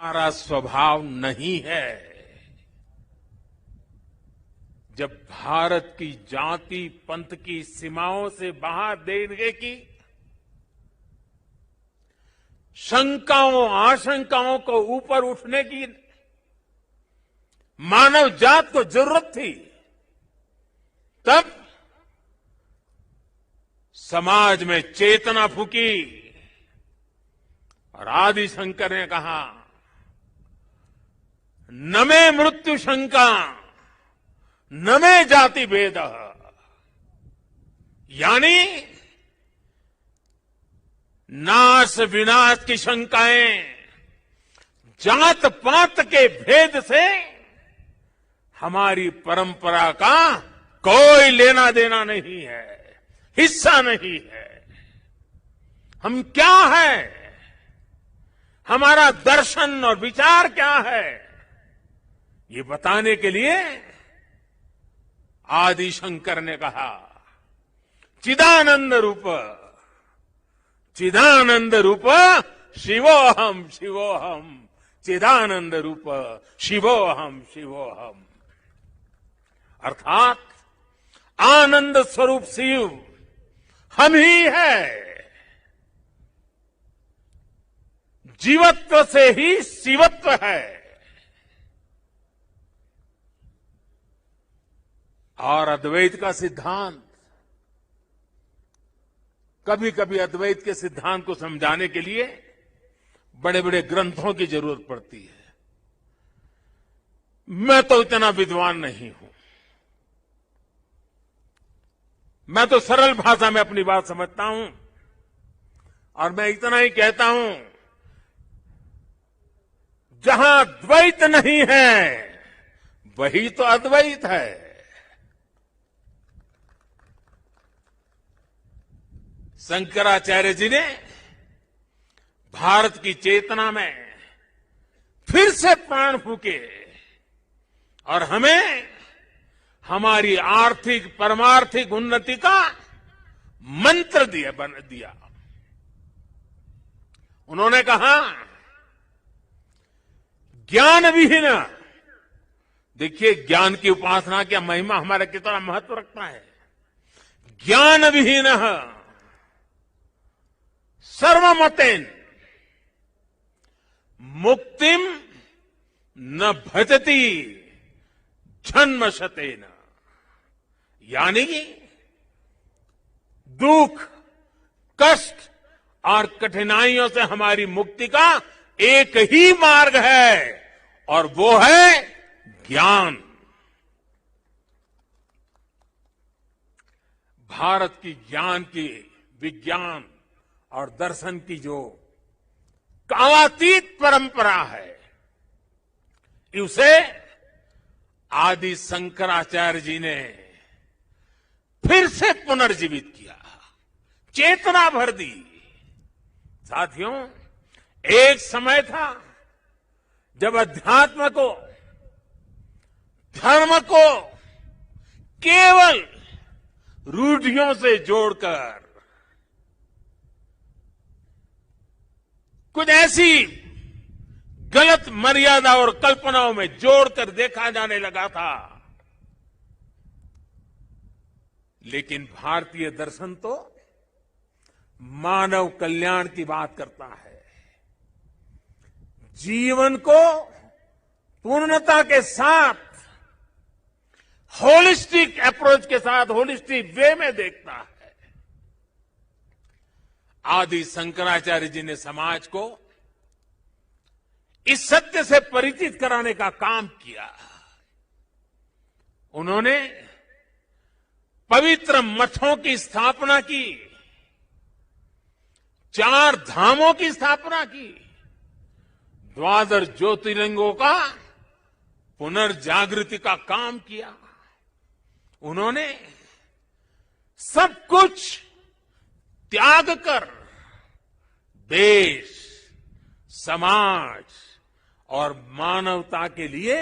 हमारा स्वभाव नहीं है जब भारत की जाति पंथ की सीमाओं से बाहर देखने की शंकाओं आशंकाओं को ऊपर उठने की मानव जात को जरूरत थी। तब समाज में चेतना फूकी और आदि शंकर ने कहा, न मे मृत्यु शंका न मे जाति भेद, यानी नाश विनाश की शंकाएं जात पात के भेद से हमारी परंपरा का कोई लेना देना नहीं है, हिस्सा नहीं है। हम क्या है, हमारा दर्शन और विचार क्या है, ये बताने के लिए आदि शंकर ने कहा, चिदानंद रूप शिवोहम शिवोहम, चिदानंद रूप शिवोहम शिवोहम, अर्थात आनंद स्वरूप शिव हम ही है। जीवत्व से ही शिवत्व है। और अद्वैत का सिद्धांत, कभी कभी अद्वैत के सिद्धांत को समझाने के लिए बड़े बड़े ग्रंथों की जरूरत पड़ती है। मैं तो इतना विद्वान नहीं हूं, मैं तो सरल भाषा में अपनी बात समझता हूं और मैं इतना ही कहता हूं, जहां द्वैत नहीं है वही तो अद्वैत है। शंकराचार्य जी ने भारत की चेतना में फिर से प्राण फूके और हमें हमारी आर्थिक परमार्थिक उन्नति का मंत्र दिया। उन्होंने कहा, ज्ञान विहीन, देखिए ज्ञान की उपासना क्या महिमा हमारा कितना महत्व रखता है। ज्ञान विहीन सर्वमतेन मुक्तिम न भजति जन्मशतेन, यानी कि दुख कष्ट और कठिनाइयों से हमारी मुक्ति का एक ही मार्ग है और वो है ज्ञान। भारत की ज्ञान की, विज्ञान और दर्शन की जो कालातीत परंपरा है, उसे आदि शंकराचार्य जी ने फिर से पुनर्जीवित किया, चेतना भर दी। साथियों, एक समय था जब अध्यात्म को, धर्म को केवल रूढ़ियों से जोड़कर, कुछ ऐसी गलत मर्यादा और कल्पनाओं में जोड़कर देखा जाने लगा था। लेकिन भारतीय दर्शन तो मानव कल्याण की बात करता है, जीवन को पूर्णता के साथ, होलिस्टिक अप्रोच के साथ, होलिस्टिक वे में देखता है। आदि शंकराचार्य जी ने समाज को इस सत्य से परिचित कराने का काम किया। उन्होंने पवित्र मठों की स्थापना की, 4 धामों की स्थापना की, 12 ज्योतिर्लिंगों का पुनर्जागृति का काम किया। उन्होंने सब कुछ त्याग कर देश, समाज और मानवता के लिए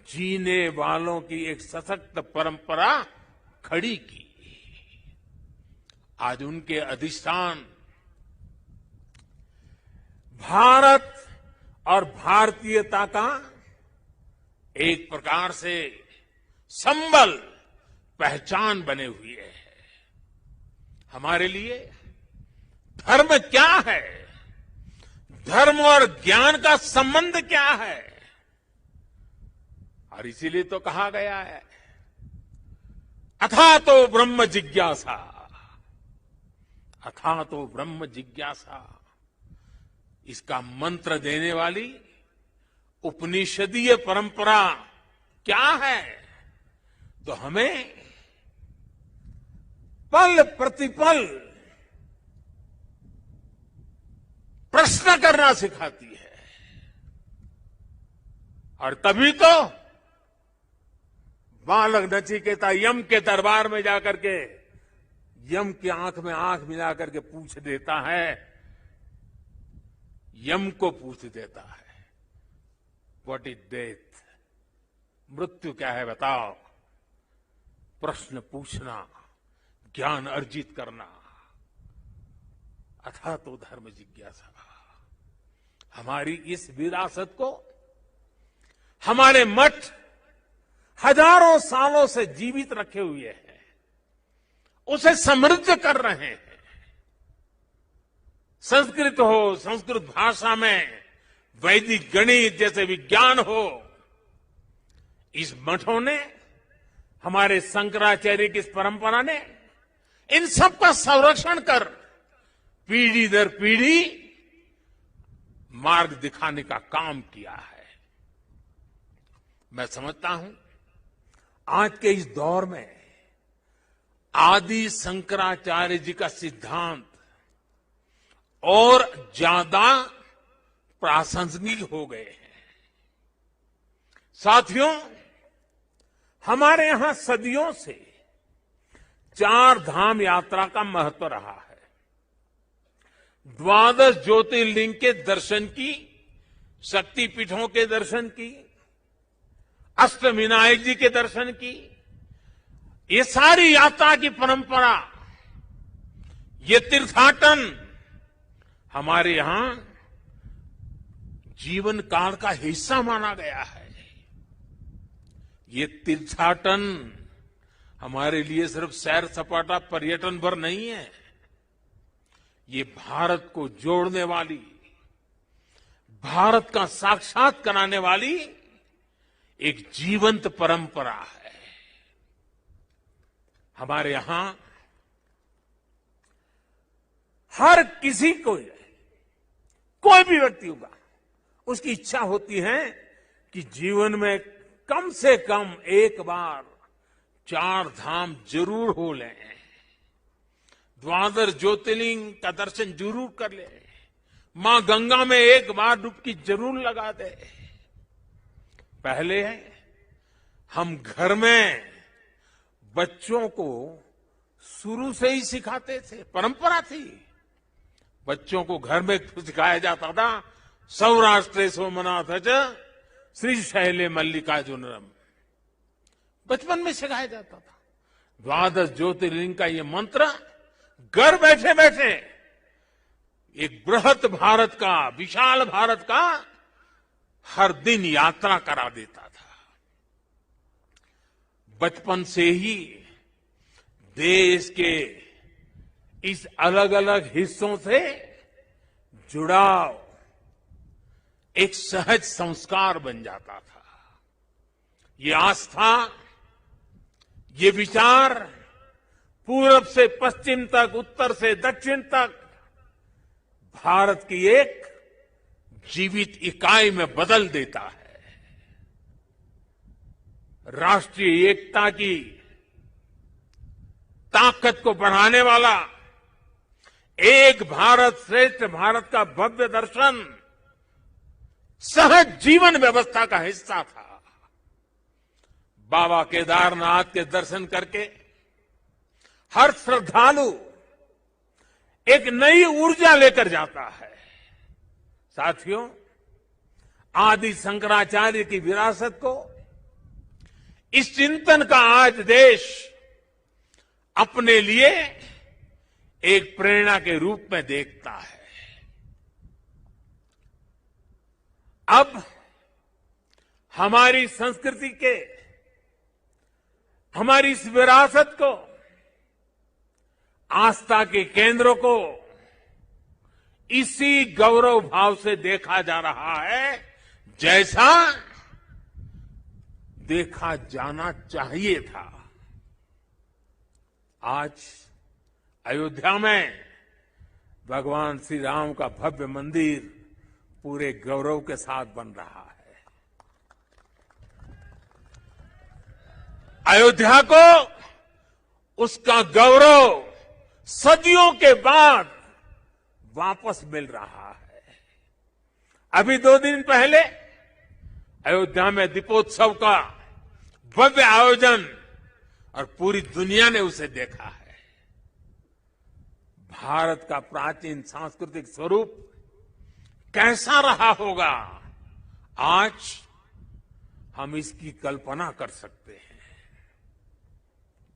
जीने वालों की एक सशक्त परंपरा खड़ी की। आज उनके अधिष्ठान भारत और भारतीयता का एक प्रकार से संबल, पहचान बने हुए हैं। हमारे लिए धर्म क्या है, धर्म और ज्ञान का संबंध क्या है, और इसीलिए तो कहा गया है अथा तो ब्रह्म जिज्ञासा, अथा तो ब्रह्म जिज्ञासा। इसका मंत्र देने वाली उपनिषदीय परंपरा क्या है? तो हमें पल प्रतिपल प्रश्न करना सिखाती है। और तभी तो बालक नचिकेता यम के दरबार में जाकर के यम की आंख में आंख मिलाकर के पूछ देता है, यम को पूछ देता है, व्हाट इज डेथ? मृत्यु क्या है बताओ। प्रश्न पूछना, ज्ञान अर्जित करना, अथा तो धर्म जिज्ञासा। हमारी इस विरासत को हमारे मठ हजारों सालों से जीवित रखे हुए हैं, उसे समृद्ध कर रहे हैं। संस्कृत हो, संस्कृत भाषा में वैदिक गणित जैसे विज्ञान हो, इस मठों ने, हमारे शंकराचार्य की इस परंपरा ने इन सब का संरक्षण कर पीढ़ी दर पीढ़ी मार्ग दिखाने का काम किया है। मैं समझता हूं आज के इस दौर में आदि शंकराचार्य जी का सिद्धांत और ज्यादा प्रासंगिक हो गए हैं। साथियों, हमारे यहां सदियों से 4 धाम यात्रा का महत्व रहा है। 12 ज्योतिर्लिंग के दर्शन की, शक्तिपीठों के दर्शन की, अष्टविनायक जी के दर्शन की, ये सारी यात्रा की परंपरा, ये तीर्थाटन हमारे यहां जीवन काल का हिस्सा माना गया है। ये तीर्थाटन हमारे लिए सिर्फ सैर सपाटा पर्यटन भर नहीं है, ये भारत को जोड़ने वाली, भारत का साक्षात कराने वाली एक जीवंत परंपरा है। हमारे यहां हर किसी को, कोई भी व्यक्ति होगा, उसकी इच्छा होती है कि जीवन में कम से कम एक बार 4 धाम जरूर हो लें, 12 ज्योतिर्लिंग का दर्शन जरूर कर ले, मां गंगा में एक बार डुबकी जरूर लगा दे। पहले हम घर में बच्चों को शुरू से ही सिखाते थे, परंपरा थी। बच्चों को घर में सिखाया जाता था, सौराष्ट्रे सोमनाथ श्रीशैले मल्लिकार्जुनम, बचपन में सिखाया जाता था। 12 ज्योतिर्लिंग का ये मंत्र घर बैठे बैठे एक बृहत भारत का, विशाल भारत का हर दिन यात्रा करा देता था। बचपन से ही देश के इस अलग अलग हिस्सों से जुड़ाव एक सहज संस्कार बन जाता था। ये आस्था, ये विचार पूरब से पश्चिम तक, उत्तर से दक्षिण तक भारत की एक जीवित इकाई में बदल देता है। राष्ट्रीय एकता की ताकत को बढ़ाने वाला एक भारत श्रेष्ठ भारत का भव्य दर्शन सहज जीवन व्यवस्था का हिस्सा था। बाबा केदारनाथ के दर्शन करके हर श्रद्धालु एक नई ऊर्जा लेकर जाता है। साथियों, आदि शंकराचार्य की विरासत को, इस चिंतन का आज देश अपने लिए एक प्रेरणा के रूप में देखता है। अब हमारी संस्कृति के, हमारी इस विरासत को, आस्था के केंद्रों को इसी गौरव भाव से देखा जा रहा है जैसा देखा जाना चाहिए था। आज अयोध्या में भगवान श्री राम का भव्य मंदिर पूरे गौरव के साथ बन रहा है। अयोध्या को उसका गौरव सदियों के बाद वापस मिल रहा है। अभी 2 दिन पहले अयोध्या में दीपोत्सव का भव्य आयोजन और पूरी दुनिया ने उसे देखा है। भारत का प्राचीन सांस्कृतिक स्वरूप कैसा रहा होगा, आज हम इसकी कल्पना कर सकते हैं।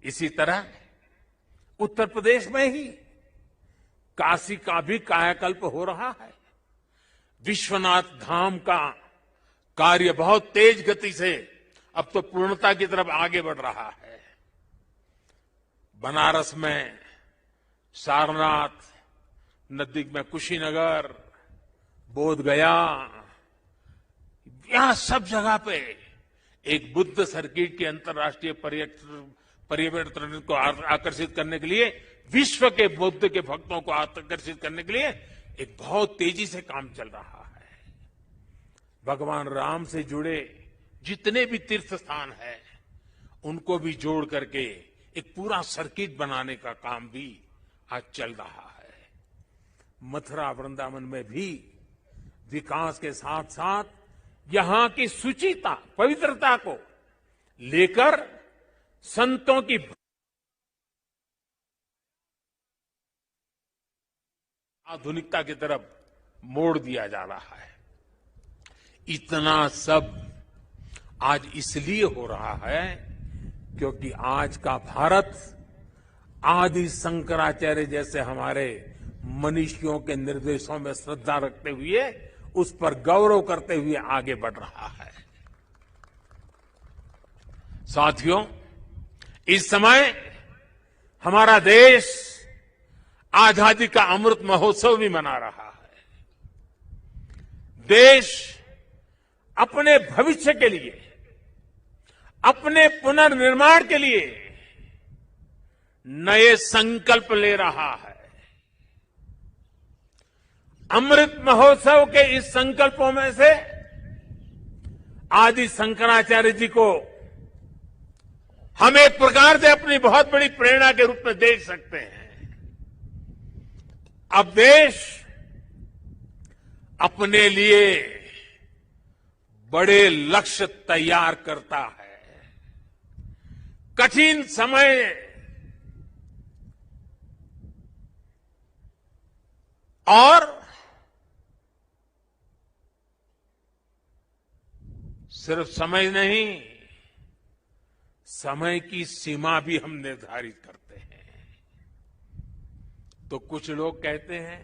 इसी तरह उत्तर प्रदेश में ही काशी का भी कायाकल्प हो रहा है। विश्वनाथ धाम का कार्य बहुत तेज गति से अब तो पूर्णता की तरफ आगे बढ़ रहा है। बनारस में सारनाथ, नजदीक में कुशीनगर, बोधगया, यहां सब जगह पे एक बुद्ध सर्किट के अंतर्राष्ट्रीय पर्यटन को आकर्षित करने के लिए, विश्व के बुद्ध के भक्तों को आकर्षित करने के लिए एक बहुत तेजी से काम चल रहा है। भगवान राम से जुड़े जितने भी तीर्थ स्थान हैं, उनको भी जोड़ करके एक पूरा सर्किट बनाने का काम भी आज चल रहा है। मथुरा वृंदावन में भी विकास के साथ साथ यहां की शुचिता, पवित्रता को लेकर संतों की आधुनिकता की तरफ मोड़ दिया जा रहा है। इतना सब आज इसलिए हो रहा है क्योंकि आज का भारत आदि शंकराचार्य जैसे हमारे मनीषियों के निर्देशों में श्रद्धा रखते हुए, उस पर गौरव करते हुए आगे बढ़ रहा है। साथियों, इस समय हमारा देश आजादी का अमृत महोत्सव भी मना रहा है। देश अपने भविष्य के लिए, अपने पुनर्निर्माण के लिए नए संकल्प ले रहा है। अमृत महोत्सव के इस संकल्पों में से आदि शंकराचार्य जी को हम एक प्रकार से अपनी बहुत बड़ी प्रेरणा के रूप में देख सकते हैं। अब देश अपने लिए बड़े लक्ष्य तैयार करता है। कठिन समय और सिर्फ समय नहीं, समय की सीमा भी हम निर्धारित करते हैं। तो कुछ लोग कहते हैं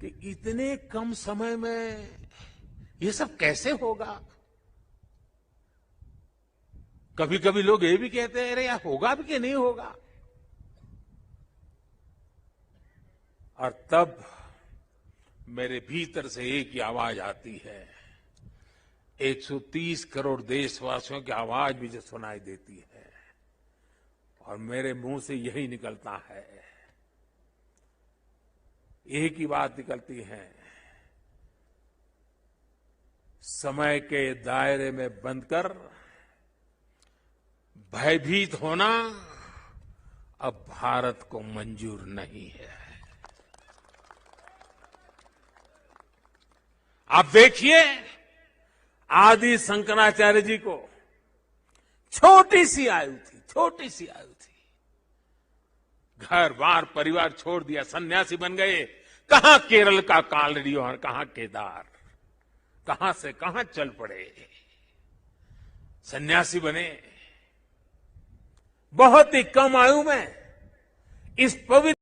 कि इतने कम समय में ये सब कैसे होगा। कभी कभी लोग ये भी कहते हैं, अरे यार होगा भी कि नहीं होगा। और तब मेरे भीतर से एक ही आवाज आती है, 130 करोड़ देशवासियों की आवाज मुझे सुनाई देती है और मेरे मुंह से यही निकलता है, एक ही बात निकलती है, समय के दायरे में बंधकर भयभीत होना अब भारत को मंजूर नहीं है। आप देखिए, आदि शंकराचार्य जी को छोटी सी आयु थी, घर बार परिवार छोड़ दिया, सन्यासी बन गए। कहां केरल का कालड़ी और कहां केदार, कहां से कहां चल पड़े, सन्यासी बने। बहुत ही कम आयु में इस पवित्र